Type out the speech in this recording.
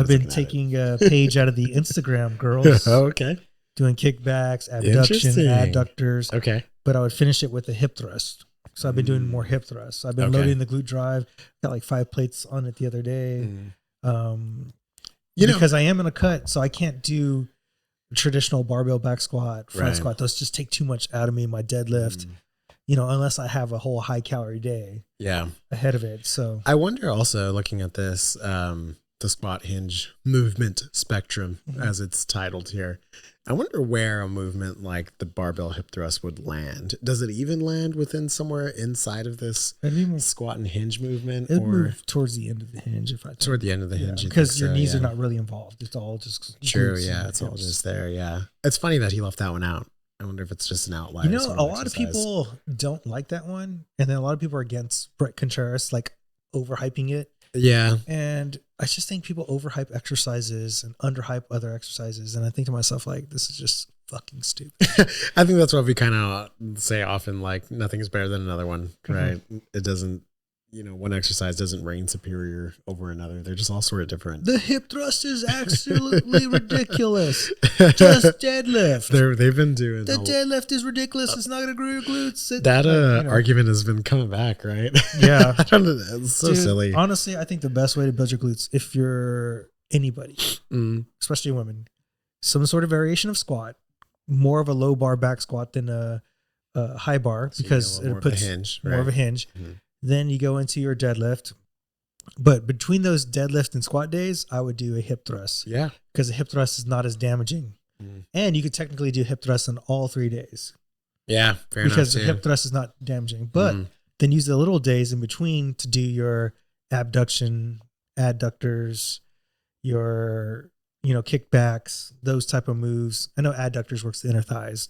I've been taking a page out of the Instagram girls. Okay. Doing kickbacks, abduction, adductors. Okay. But I would finish it with a hip thrust. So I've been doing more hip thrusts. I've been loading the glute drive. Got like 5 plates on it the other day. Because I am in a cut, so I can't do traditional barbell back squat, front squat. Those just take too much out of me. My deadlift, unless I have a whole high calorie day ahead of it. So I wonder also, looking at this, the squat hinge movement spectrum, as it's titled here, I wonder where a movement like the barbell hip thrust would land. Does it even land within somewhere inside of this squat and hinge movement? It would move towards the end of the hinge. Toward the end of the hinge. Because your knees are not really involved. It's all just true. Yeah. It's all just there. Yeah. It's funny that he left that one out. I wonder if it's just an outlier. A lot of people don't like that one. And then a lot of people are against Brett Contreras, like overhyping it. Yeah. And I just think people overhype exercises and underhype other exercises. And I think to myself, like, this is just fucking stupid. I think that's what we kind of say often, like, nothing's better than another one, right? It doesn't, one exercise doesn't reign superior over another. They're just all sort of different. The hip thrust is absolutely ridiculous. Just deadlift. They've been doing the deadlift is ridiculous. It's not going to grow your glutes. That argument has been coming back, right? Yeah. I don't know. It's so silly. Honestly, I think the best way to build your glutes, if you're anybody, especially women, some sort of variation of squat, more of a low bar back squat than a high bar, because it puts more of a hinge. Then you go into your deadlift. But between those deadlift and squat days, I would do a hip thrust. Yeah. Because a hip thrust is not as damaging. And you could technically do hip thrusts on all 3 days. Yeah, fair enough. Because the hip thrust is not damaging. But then use the little days in between to do your abduction, adductors, your kickbacks, those type of moves. I know adductors works the inner thighs.